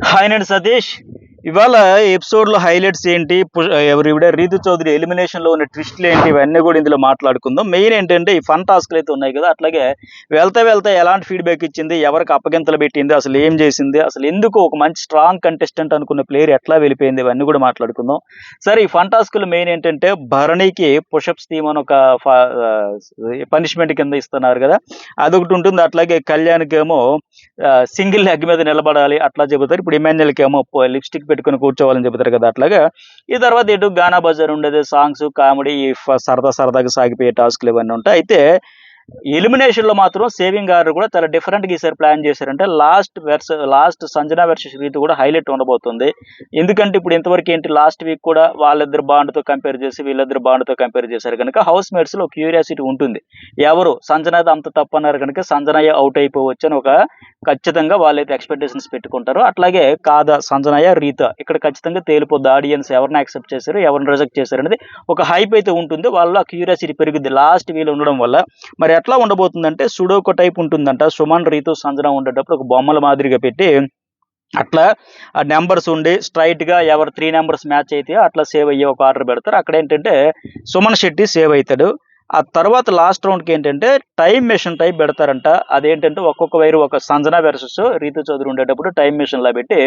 Hi నేను సతీష్. ఇవాళ ఎపిసోడ్లో హైలైట్స్ ఏంటి, ఎవరివిడ రీతు చౌదరి ఎలిమినేషన్లో ఉన్న ట్విస్ట్లు ఏంటి, ఇవన్నీ కూడా ఇందులో మాట్లాడుకుందాం. మెయిన్ ఏంటంటే ఈ ఫన్ టాస్క్లు అయితే ఉన్నాయి కదా, అట్లాగే వెళ్తా వెళ్తా ఎలాంటి ఫీడ్బ్యాక్ ఇచ్చింది, ఎవరికి అప్పగింతలు పెట్టింది, అసలు ఏం చేసింది, అసలు ఎందుకు ఒక మంచి స్ట్రాంగ్ కంటెస్టెంట్ అనుకున్న ప్లేయర్ ఎట్లా వెళ్ళిపోయింది, ఇవన్నీ కూడా మాట్లాడుకుందాం. సరే, ఈ ఫన్ టాస్క్లు మెయిన్ ఏంటంటే భరణికి పుషప్స్ థీమ్ అని ఒక పనిష్మెంట్ కింద ఇస్తున్నారు కదా, అదొకటి ఉంటుంది. అట్లాగే కళ్యాణ్కి ఏమో సింగిల్ లెగ్ మీద నిలబడాలి అట్లా చెబుతారు. ఇప్పుడు ఇమాన్యుల్కి ఏమో లిప్స్టిక్ పెట్టుకుని కూర్చోవాలని చెబుతారు కదా, అట్లాగా. ఈ తర్వాత ఇటు గానా బజార్ ఉండేది, సాంగ్స్, కామెడీ, సరదా సరదాగా సాగిపోయే టాస్క్లు ఇవన్నీ ఉంటాయి. అయితే ఎలిమినేషన్ లో మాత్రం సేవింగ్ ఆర్డర్ కూడా చాలా డిఫరెంట్ గా ఈసారి ప్లాన్ చేశారంటే లాస్ట్ సంజన వర్సెస్ రీతు కూడా హైలైట్ ఉండబోతుంది. ఎందుకంటే ఇప్పుడు ఇంతవరకు ఏంటి, లాస్ట్ వీక్ కూడా వాళ్ళిద్దరు బాండ్ తో కంపేర్ చేసి వీళ్ళిద్దరు బాండ్ తో కంపేర్ చేశారు కనుక హౌస్ మేట్స్ లో క్యూరియాసిటీ ఉంటుంది. ఎవరు సంజనాది అంత తప్పు అన్నారు కనుక సంజనయ్య అవుట్ అయిపోవచ్చు అని ఒక ఖచ్చితంగా వాళ్ళైతే ఎక్స్పెక్టేషన్స్ పెట్టుకుంటారు. అట్లాగే కాదా సంజనయ్య రీత ఇక్కడ ఖచ్చితంగా తేలిపోద్ది. ఆడియన్స్ ఎవరిని యాక్సెప్ట్ చేశారు, ఎవరిని రిజెక్ట్ చేశారు అనేది ఒక హైప్ అయితే ఉంటుంది. వాళ్ళ క్యూరియాసిటీ పెరుగుద్ది లాస్ట్ వీలు ఉండడం వల్ల. మరి ఎట్లా ఉండబోతుందంటే సుడోకో టైప్ ఉంటుందంట. సుమన్, రీతు, సంజన ఉండేటప్పుడు ఒక బొమ్మల మాదిరిగా పెట్టి అట్లా ఆ నెంబర్స్ ఉండి స్ట్రైట్ గా ఎవరు 3 నెంబర్స్ మ్యాచ్ అయితే అట్లా సేవ్ అయ్యే ఒక ఆర్డర్ పెడతారు. అక్కడ ఏంటంటే సుమన్ శెట్టి సేవ్ అవుతాడు. ఆ తర్వాత లాస్ట్ రౌండ్కి ఏంటంటే టైం మెషిన్ టైప్ పెడతారంట. అదేంటంటే ఒక్కొక్క వైరు, ఒక సంజన వెర్సెస్ రీతు చౌదరి ఉండేటప్పుడు టైం మెషిన్ లా పెట్టి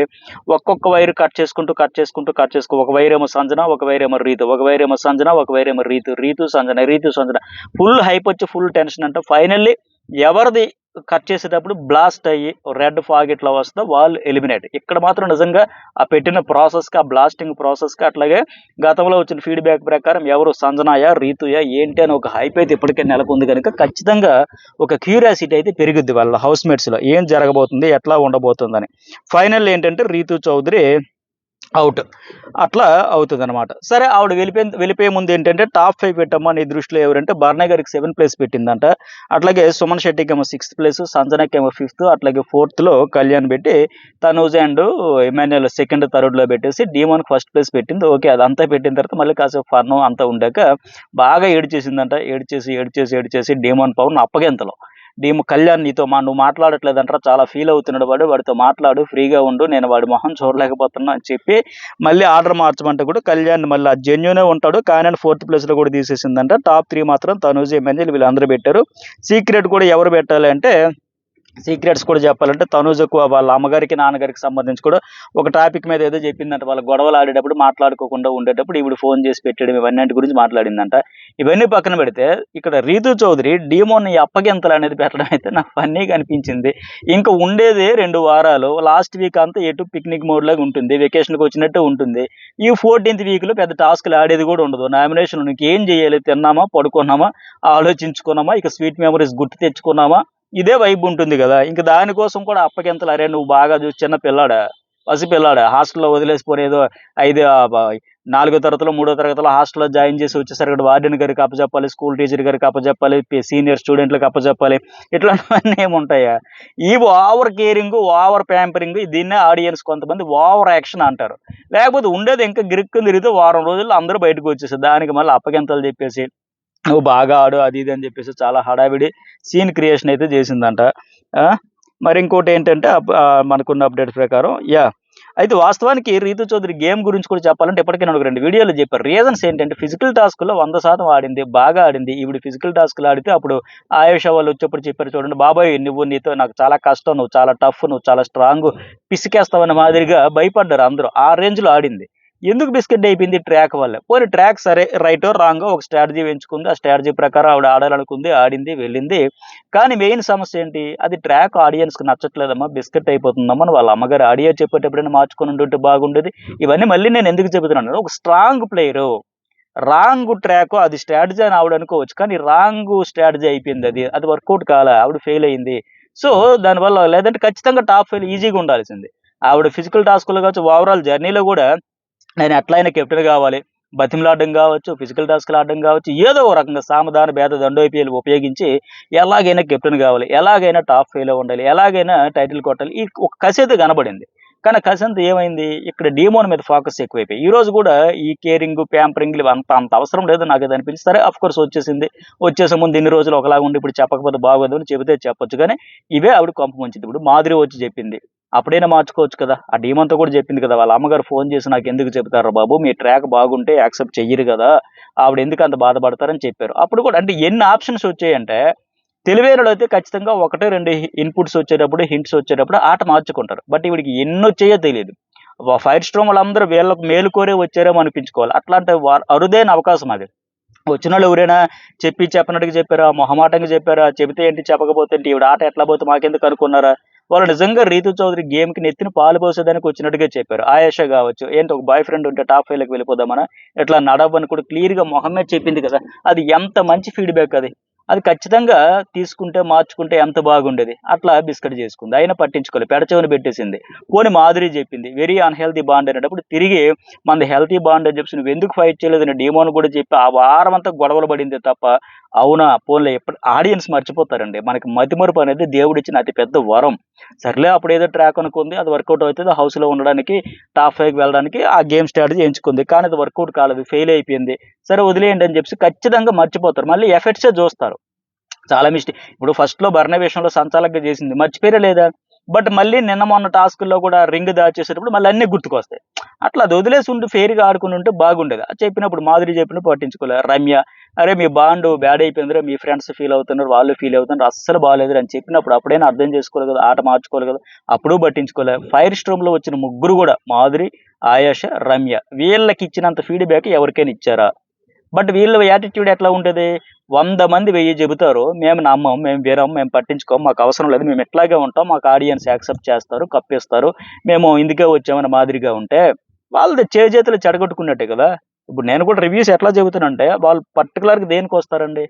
ఒక్కొక్క వైరు కట్ చేసుకుంటూ ఒక వైరేమో సంజన, ఒక వైరేమో రీతు, ఒక వైరేమో సంజన, ఒక వైరేమో రీతు సంజన. ఫుల్ హైప్ వచ్చి ఫుల్ టెన్షన్ అంట. ఫైనల్లీ ఎవరిది కట్ చేసేటప్పుడు బ్లాస్ట్ అయ్యి రెడ్ ఫాగ్ ఇట్లా వస్తే వాళ్ళు ఎలిమినేట్. ఇక్కడ మాత్రం నిజంగా ఆ పెట్టిన ప్రాసెస్కి, ఆ బ్లాస్టింగ్ ప్రాసెస్కి, అట్లాగే గతంలో వచ్చిన ఫీడ్బ్యాక్ ప్రకారం ఎవరు సంజనాయ రీతుయా ఏంటి అని ఒక హైప్ అయితే ఇప్పటికే నెలకొంది కనుక ఖచ్చితంగా ఒక క్యూరియాసిటీ అయితే పెరుగుద్ది వాళ్ళ హౌస్ మేట్స్లో, ఏం జరగబోతుంది, ఎట్లా ఉండబోతుందని. ఫైనల్ ఏంటంటే రీతు చౌదరి అవుట్ అట్లా అవుతుంది అనమాట. సరే, ఆవిడ వెళ్ళిపోయే ముందు ఏంటంటే టాప్ 5 పెట్టమ్మా నీ దృష్టిలో ఎవరంటే భరణి గారికి 7th ప్లేస్ పెట్టిందంట. అట్లాగే సుమన్ శెట్టికి ఏమో 6th ప్లేస్, సంజనకి ఏమో 5th, అట్లాగే 4th లో కళ్యాణ్ పెట్టి Tanuj and Emmanuel 2nd, 3rd లో పెట్టేసి డీమోన్కి 1st ప్లేస్ పెట్టింది. ఓకే, అదంతా పెట్టిన తర్వాత మళ్ళీ కాసేపు ఫన్ అంతా ఉండాక బాగా ఏడ్చేసిందంట. ఏడ్చేసి డీమోన్ పవన్ అప్పగింతలో కళ్యాణ్ నీతో నువ్వు మాట్లాడట్లేదంటారా, చాలా ఫీల్ అవుతున్నాడు వాడితో మాట్లాడు, ఫ్రీగా ఉండు, నేను వాడి మొహం చూడలేకపోతున్నా అని చెప్పి మళ్ళీ ఆర్డర్ మార్చమంటే కూడా కళ్యాణ్ మళ్ళీ జెన్యునే ఉంటాడు కానీ 4th ప్లేస్లో కూడా తీసేసిందంట. టాప్ 3 మాత్రం తనూజ్, ఎమ్మెల్యేలు వీళ్ళందరూ పెట్టారు. సీక్రెట్ కూడా ఎవరు పెట్టాలి అంటే, సీక్రెట్స్ కూడా చెప్పాలంటే తనూజకు వాళ్ళ అమ్మగారికి, నాన్నగారికి సంబంధించి కూడా ఒక టాపిక్ మీద ఏదో చెప్పిందంట. వాళ్ళ గొడవలు ఆడేటప్పుడు మాట్లాడుకోకుండా ఉండేటప్పుడు ఈవిడ ఫోన్ చేసి పెట్టడం, ఇవన్నీ గురించి మాట్లాడిందంట. ఇవన్నీ పక్కన పెడితే ఇక్కడ రీతు చౌదరి డీమోని అప్పగింతలు అనేది పెట్టడం అయితే నాకు ఫన్నీగా అనిపించింది. ఇంకా ఉండేదే 2 వారాలు, లాస్ట్ వీక్ అంతా ఎటు పిక్నిక్ మోడ్ లాగా ఉంటుంది, వెకేషన్కి వచ్చినట్టు ఉంటుంది. ఈ 14th వీక్లో పెద్ద టాస్క్లు ఆడేది కూడా ఉండదు. నామినేషన్ నీకు ఏం చేయాలి, తిన్నామా, పడుకున్నామా, ఆలోచించుకున్నామా, ఇక స్వీట్ మెమరీస్ గుర్తు తెచ్చుకున్నామా, ఇదే వైబ్ ఉంటుంది కదా. ఇంక దానికోసం కూడా అప్పగింతలు. అరే నువ్వు బాగా చూసి చిన్న పిల్లాడా, పసిపిల్లాడా, హాస్టల్లో వదిలేసిపోయి ఏదో 4వ తరగతిలో 3వ తరగతిలో హాస్టల్లో జాయిన్ చేసి వచ్చేసరికి వార్డెన్ గారికి అప్పచెప్పాలి, స్కూల్ టీచర్ గారికి అప్పచెప్పాలి, సీనియర్ స్టూడెంట్లకు అప్పచెప్పాలి, ఇట్లాంటివన్నీ ఏముంటాయా? ఈ ఓవర్ కేరింగ్, ఓవర్ ప్యాంపరింగ్, దీన్నే ఆడియన్స్ కొంతమంది ఓవర్ యాక్షన్ అంటారు. లేకపోతే ఉండేది ఇంకా గిరుక్కుని తిరిగితే వారం రోజుల్లో అందరూ బయటకు వచ్చేసారు. దానికి మళ్ళీ అప్పగింతలు చెప్పేసి నువ్వు బాగా ఆడు అది ఇది అని చెప్పేసి చాలా హడావిడి సీన్ క్రియేషన్ అయితే చేసిందంట. మరి ఇంకోటి ఏంటంటే మనకున్న అప్డేట్స్ ప్రకారం అయితే వాస్తవానికి రీతు చౌదరి గేమ్ గురించి కూడా చెప్పాలంటే ఇప్పటికే నేను 2 వీడియోలు చెప్పాను. రీజన్స్ ఏంటంటే ఫిజికల్ టాస్క్లో 100% ఆడింది, బాగా ఆడింది. ఈవిడ ఫిజికల్ టాస్క్లు ఆడితే అప్పుడు ఆయుష వాళ్ళు వచ్చేప్పుడు చెప్పారు చూడండి, బాబాయ్ నీతో నాకు చాలా కష్టం, నువ్వు చాలా టఫ్, నువ్వు చాలా స్ట్రాంగ్, పిసికేస్తావన్న మాదిరిగా భయపడ్డారు అందరూ. ఆ రేంజ్లో ఆడింది. ఎందుకు బిస్కెట్ అయిపోయింది? ట్రాక్ వల్ల. పోనీ ట్రాక్ సరే రైటో రాంగో ఒక స్ట్రాటజీ ఎంచుకుంది, ఆ స్ట్రాటజీ ప్రకారం ఆవిడ ఆడాలనుకుంది, ఆడింది, వెళ్ళింది. కానీ మెయిన్ సమస్య ఏంటి, అది ట్రాక్ ఆడియన్స్కి నచ్చట్లేదమ్మా, బిస్కెట్ అయిపోతుందమ్మా అని వాళ్ళ అమ్మగారు ఆడియో చెప్పేటప్పుడైనా మార్చుకొని ఉంటుంటే బాగుండేది. ఇవన్నీ మళ్ళీ నేను ఎందుకు చెబుతున్నాను, ఒక స్ట్రాంగ్ ప్లేయరు రాంగ్ ట్రాక్ అది స్ట్రాటజీ అని ఆవిడ అనుకోవచ్చు, కానీ రాంగ్ స్ట్రాటజీ అయిపోయింది. అది వర్కౌట్ కాలే, ఆవిడ ఫెయిల్ అయింది. సో దానివల్ల లేదంటే ఖచ్చితంగా టాప్ 5 ఈజీగా ఉండాల్సింది. ఆవిడ ఫిజికల్ టాస్క్లో కావచ్చు, ఓవరాల్ జర్నీలో కూడా నేను ఎట్లయినా కెప్టెన్ కావాలి, బతిమలాడడం కావచ్చు, ఫిజికల్ టాస్క్లు ఆడడం కావచ్చు, ఏదో ఒక రకంగా సామధాన భేద దండోపాయాలు ఉపయోగించి ఎలాగైనా కెప్టెన్ కావాలి, ఎలాగైనా టాప్ 5లో ఉండాలి, ఎలాగైనా టైటిల్ కొట్టాలి, ఈ ఒక కసి అయితే కనబడింది. కానీ కసి అంతా ఏమైంది, ఇక్కడ డీమోన్ మీద ఫోకస్ ఎక్కువైపోయి ఈ రోజు కూడా ఈ కేరింగ్, ప్యాంపరింగ్లు అంత అవసరం లేదు నాకు అది అనిపించి, సరే అఫ్ కోర్స్ వచ్చేసే ముందు ఇన్ని రోజులు ఒకలాగా ఉండి ఇప్పుడు చెప్పకపోతే బాగోదు అని చెబితే చెప్పొచ్చు. కానీ ఇవే ఆవిడ కొంప ముంచింది. ఇప్పుడు మాధురి వచ్చి చెప్పింది, అప్పుడైనా మార్చుకోవచ్చు కదా. ఆ టీమంతా కూడా చెప్పింది కదా. వాళ్ళ అమ్మగారు ఫోన్ చేసి నాకెందుకు చెప్తార్రా బాబు, మీ ట్రాక్ బాగుంటే యాక్సెప్ట్ చెయ్యరు కదా, ఆవిడెందుకు అంత బాధపడతారని చెప్పారు. అప్పుడు కూడా అంటే ఎన్ని ఆప్షన్స్ వచ్చాయంటే, తెలివైనోళ్ళైతే ఖచ్చితంగా 1, 2 ఇన్‌పుట్స్ వచ్చేటప్పుడు, హింట్స్ వచ్చేటప్పుడు ఆట మార్చుకుంటారు. బట్ ఈవిడకి ఎన్నొచ్చాయో తెలీదు. ఫైర్ స్ట్రోమ్ వాళ్ళందరూ వీళ్ళకి మేలు కోరే వచ్చారేమో అనిపించుకోవాలి. అట్లాంటి అరుదైన అవకాశం అది. వచ్చినోళ్ళు ఎవరైనా చెప్పి చెప్పనట్టుగా చెప్పారా? మొహమాటంగా చెప్పారా? చెబితే ఏంటి? చెప్పకపోతే ఏంటి? ఈవిడ ఆట ఎట్లా పోతే మాకెందుకు అనుకున్నారా? వాళ్ళు నిజంగా 'రీతు చౌదరి' గేమ్‌కి నెత్తిన పాలు పోసేదానికి వచ్చినట్టుగా చెప్పారు. ఆయేషా గావచ్చు, ఏంటి ఒక బాయ్ ఫ్రెండ్ ఉంటే టాప్ 5లోకి వెళ్ళిపోదామనా? ఇట్లా నడవని కూడా క్లియర్‌గా మొహం మీద చెప్పింది కదా! అది ఎంత మంచి ఫీడ్‌బ్యాక్ అది. అది ఖచ్చితంగా తీసుకుంటే, మార్చుకుంటే ఎంత బాగుండేది. అట్లా బిస్కెట్ చేసుకుంది. అయినా పట్టించుకోలేదు. పెడచెవిన పెట్టేసింది. పోనీ మాధురి చెప్పింది. వెరీ అన్‌హెల్తీ బాండ్ అనేటప్పుడు తిరిగి మనది హెల్తీ బాండ్ అని చెప్పేసి నువ్వెందుకు ఫైట్ చేయలేదని డీమోన్ కూడా చెప్పి ఆ వారమంతా గొడవలు పడిందే తప్ప, అవునా పోన్లే ఎప్పుడు ఆడియన్స్ మర్చిపోతారండి. మనకి మతిమరుపు అనేది దేవుడిచ్చిన అతి పెద్ద వరం. సర్లే అప్పుడేదో ట్రాక్ అనుకుంది. అది వర్కౌట్ అవుతది. హౌస్‌లో ఉండడానికి, టాప్ 5కి వెళ్ళడానికి ఆ గేమ్ స్ట్రాటజీ ఎంచుకుంది. కానీ అది వర్కౌట్ కాలేదు. ఫెయిల్ అయిపోయింది. సరే వదిలేయండి అని చెప్పేసి ఖచ్చితంగా మర్చిపోతారు. మళ్ళీ ఎఫెక్ట్సే చూస్తారు. చాలా ఇప్పుడు ఫస్ట్‌లో భరణి విషయంలో సంచాలకుగా చేసింది. మర్చిపోయారా లేదా? బట్ మళ్ళీ నిన్న మొన్న టాస్కుల్లో కూడా రింగ్ దాచేసేటప్పుడు మళ్ళీ అన్నీ గుర్తుకొస్తాయి. అట్లా అది వదిలేసి ఉండి ఫెయిర్‌గా ఆడుకునుంటే బాగుండేది. అది చెప్పినప్పుడు మాధురి చెప్పినప్పుడు పట్టించుకోలే. రమ్య, "అరే! మీ బాండ్ బ్యాడ్ అయిపోయిందిరా. మీ ఫ్రెండ్స్ ఫీల్ అవుతున్నారు. వాళ్ళు ఫీల్ అవుతున్నారు. అస్సలు బాలేదురా" అని చెప్పినప్పుడు అప్పుడైనా అర్థం చేసుకోవాలి కదా! ఆట మార్చుకోవాలి కదా! అప్పుడు పట్టించుకోలే. ఫైర్ స్ట్రోమ్‌లో వచ్చిన ముగ్గురు కూడా మాధురి, ఆయేషా, రమ్య వీళ్ళకిచ్చినంత ఫీడ్‌బ్యాక్ ఎవరికైనా ఇచ్చారా? బట్ వీళ్ళ యాటిట్యూడ్ ఎట్లా ఉంటది? 100 మంది 1000 చెబుతారు. మేము నమ్మం, మేము వినం, మేము పట్టించుకోం, మాకు అవసరం లేదు. మేము ఇట్లాగే ఉంటాం. మాకు ఆడియన్స్ యాక్సెప్ట్ చేస్తారు, కప్పిస్తారు. మేము ఇందుకే వచ్చామని మాదిరిగా ఉంటే, వాళ్ళది చేతులు చెడగొట్టుకున్నట్టే కదా! ఇప్పుడు నేను కూడా రివ్యూస్ ఎట్లా చెబుతానంటే, వాళ్ళు పర్టిక్యులర్‌గా దేనికొస్తారండి?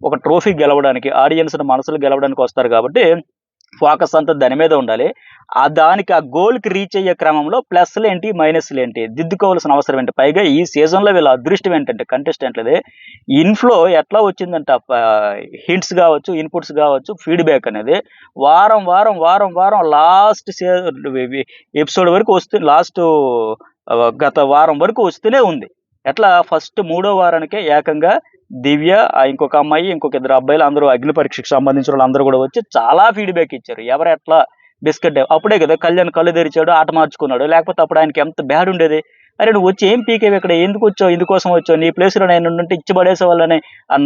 ఒక ట్రోఫీ గెలవడానికి, ఆడియన్స్‌ని మనసులు గెలవడానికి వస్తారు కాబట్టి ఫోకస్ అంతా దాని మీద ఉండాలి. దానికి ఆ గోల్‌కి రీచ్ అయ్యే క్రమంలో ప్లస్‌లేంటి, మైనస్‌లేంటి దిద్దుకోవాల్సిన అవసరం ఏంటి? పైగా ఈ సీజన్‌లో వీళ్ళ అదృష్టం ఏంటంటే కంటెస్టెంట్‌లది ఇన్‌ఫ్లో ఎట్లా వచ్చిందంటే హింట్స్ గావచ్చు, ఇన్‌పుట్స్ గావచ్చు, ఫీడ్‌బ్యాక్ అనేది వారం లాస్ట్ ఎపిసోడ్ వరకు లాస్టు గత వారం వరకు వస్తూనే ఉంది. ఎట్లా ఫస్ట్ మూడో వారానికే ఏకంగా దివ్య, ఇంకొక అమ్మాయి, ఇంకొక ఇద్దరు అబ్బాయిలు అందరూ అగ్ని పరీక్షకి సంబంధించిన వాళ్ళందరూ గూడా వచ్చి చాలా ఫీడ్‌బ్యాక్ ఇచ్చారు. ఎవరెట్లా బిస్కెట్ అప్పుడే గదా! కళ్యాణ్ కళ్ళు తెరిచాడు, ఆట మార్చుకున్నాడు. లేకపోతే అప్పుడు ఆయనకి ఎంత బ్యాడ్ ఉండేది. అరే! నువ్వొచ్చి ఏం పీకేవి ఇక్కడ? ఎందుకొచ్చావు? ఇందుకోసం వచ్చావు. నీ ప్లేస్‌లో నేనుండుంటే ఇచ్చి పడేసేవాళ్ళని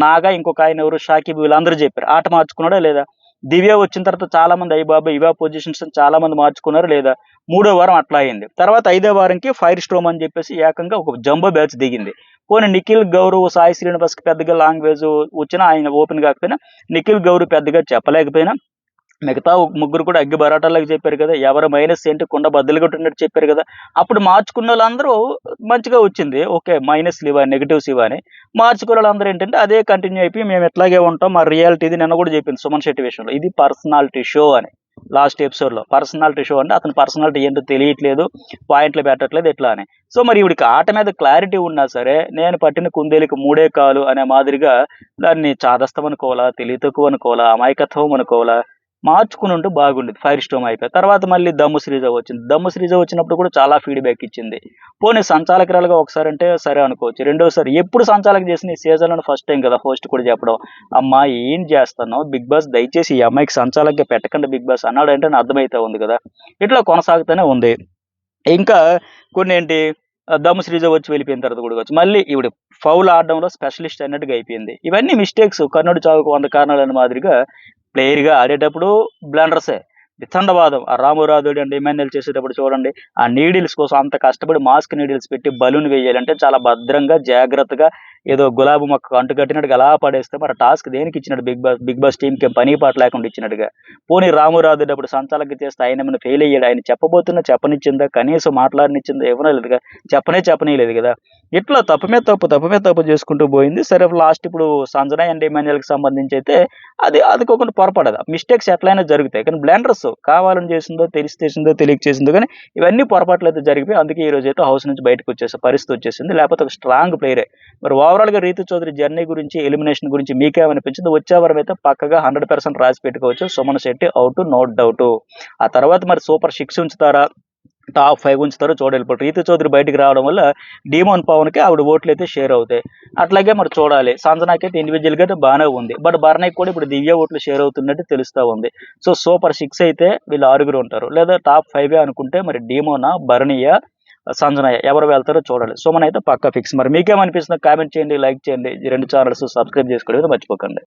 నాగా, ఇంకొక ఆయన ఎవరు షాకీబ్ వీళ్ళందరూ జెప్పారు. ఆట మార్చుకున్నాడా లేదా? దివ్య వచ్చిన తర్వాత చాలా మంది అయ్య బాబోయ్! ఇవా పొజిషన్స్ అని చాలా మంది మార్చుకున్నారా లేదా? మూడో వారం అట్లా అయింది. తర్వాత ఐదో వారంకి ఫైర్ స్టోమ్ అని జెప్పేసి ఏకంగా ఒక జంబో బ్యాచ్ దిగింది. పోనీ నిఖిల్, గౌరవ్, సాయి శ్రీనివాస్‌కి పెద్దగా లాంగ్వేజ్ వచ్చినా ఆయన ఓపెన్ గాకపోయినా, నిఖిల్, గౌరవ్ పెద్దగా చెప్పలేకపోయినా, మిగతా ముగ్గురు కూడా అగ్గి బరాటాల్లాగా చెప్పారు కదా! ఎవరి మైనస్ ఏంటి కుండ బద్దలు కొట్టినట్టు చెప్పారు కదా! అప్పుడు మార్చుకున్నోళ్ళందరూ మంచిగా వచ్చింది. ఓకే. మైనస్‌లు ఇవా, నెగెటివ్స్ ఇవా అని. మార్చుకున్నోళ్ళందరూ ఏంటంటే అదే కంటిన్యూ అయిపోయి మేము ఇట్లాగే ఉంటాం. మా రియాలిటీ ఇది నిన్న కూడా చెప్పింది సుమన్ శెట్టి విషయంలో. ఇది పర్సనాలిటీ షో అని. లాస్ట్ ఎపిసోడ్‌లో. పర్సనాలిటీ షో అంటే అతని పర్సనాలిటీ ఏంటో తెలియట్లేదు. పాయింట్లు పెట్టట్లేదు ఇట్లా అని. సో, మరి ఈవిడకి ఆట మీద క్లారిటీ ఉన్నా సరే, నేను పట్టిన కుందేలుకి మూడే కాలు అనే మాదిరిగా దాన్ని చాదస్తం అనుకోవాలా, తెలివి తక్కువ అనుకోవాలా, అమాయకత్వం అనుకోవాలా, మార్చుకునుంటే బాగుండేది. ఫైర్ స్టోమ్ అయిపోయి. తర్వాత మళ్ళీ దమ్ము శ్రీజ వచ్చింది. దమ్ము శ్రీజ వచ్చినప్పుడు కూడా చాలా ఫీడ్‌బ్యాక్ ఇచ్చింది. పోనీ సంచాలకురాలుగా ఒకసారంటే సరే అనుకోవచ్చు. రెండోసారి ఎప్పుడు సంచాలక చేసిన ఈ సీజన్‌లోనే ఫస్ట్ టైమ్ కదా! హోస్ట్ కూడా చెప్పడం. అమ్మా ఏం చేస్తున్నావు? బిగ్ బాస్ దయచేసి ఈ అమ్మాయికి సంచాలకుగా పెట్టకండి బిగ్ బాస్ అన్నాడంటేనే అర్థమైతా ఉంది కదా! ఇట్లా కొనసాగుతూనే ఉంది. ఇంకా కొన్నేంటి దమ్ము శ్రీజ వచ్చి వెళ్ళిపోయిన తర్వాత కూడా కావచ్చు. మళ్ళీ ఈవిడ ఫౌల్ ఆడడంలో స్పెషలిస్ట్ అన్నట్టుగా అయిపోయింది. ఇవన్నీ మిస్టేక్స్. కర్ణుడి చావుకు 100 కారణాలన్న మాదిరిగా ప్లేయర్‌గా ఆడేటప్పుడు బ్లండర్సే. వితండవాదం. ఆ రాము రాథోడ్ అండ్ ఇమాన్యుయల్ చేసేటప్పుడు చూడండి. ఆ నీడిల్స్ కోసం అంత కష్టపడి మాస్క్ నీడిల్స్ పెట్టి బలూన్ వేయాలంటే చాలా భద్రంగా, జాగ్రత్తగా ఏదో గులాబీ మొక్కకు అంటుకట్టినట్టుగా అలా పడేస్తే మరి టాస్క్ దేనికి ఇచ్చినట్టు బిగ్ బాస్ టీమ్‌కి పని పాట లేకుండా ఇచ్చినట్టుగా. పోనీ రాము రాథోడ్ అప్పుడు సంచాలకుగా చేస్తే ఆయనేమైనా ఫెయిల్ అయ్యాడా? ఆయన చెప్పబోతున్నా చెప్పనిచ్చిందా? కనీసం మాట్లాడనిచ్చిందా? ఇవ్వనేలేదుగా. చెప్పనీయలేదు గదా! ఇట్లా తప్పు మీద తప్పు చేసుకుంటూ పోయింది. సరే లాస్ట్ ఇప్పుడు సంజన అండ్ ఇమాన్యుయల్‌కి సంబంధించయితే అది పొరపడదు. మిస్టేక్స్ ఎట్లైనా జరుగుతాయి. కానీ బ్లండర్స్ కావాలని చేసిందో, తెలిసి చేసిందో, తెలియక చేసిందో గానీ ఇవన్నీ పొరపాట్లయితే జరిగిపోయి అందుకే ఈరోజైతే హౌస్ నుంచి బయటకొచ్చేసే పరిస్థితి వచ్చేసింది. లేకపోతే ఒక స్ట్రాంగ్ ప్లేయరే. మరి ఓవరాల్‌గా 'రీతు చౌదరి' జర్నీ గురించి, ఎలిమినేషన్ గురించి మీకేమనిపించింది? వచ్చే వారం అయితే పక్కగా 100% రాసి పెట్టుకోవచ్చు. Suman Shetty out no doubt. ఆ తర్వాత మరి సూపర్ 6 ఉంచుతారా? టాప్ 5 ఉంచుతారో చూడాలి. ఇప్పుడు రీతు చౌదరి బయటికి రావడం వల్ల డీమోన్ పవన్‌కి ఆవిడ ఓట్లయితే షేర్ అవుతాయి. అట్లాగే మరి చూడాలి. సంజనాకైతే ఇండివిడ్యువల్‌గా అయితే బానే ఉంది. బట్ భరణికి కూడా ఇప్పుడు దివ్య ఓట్లు షేర్ అవుతున్నట్టు తెలుస్తా ఉంది. సో, సూపర్ 6 అయితే వీళ్ళు ఆరుగురు ఉంటారు. లేదా టాప్ 5 అనుకుంటే మరి డీమోనా, భరణియా, సంజనయ్య ఎవరు వెళ్తారో చూడాలి. సుమన్ అయితే పక్కా ఫిక్స్. మరి మీకేమనిపిస్తుందో కామెంట్ చేయండి, లైక్ చేయండి. ఈ 2 ఛానల్స్ సబ్స్క్రైబ్ చేసుకోవడం మర్చిపోకండి.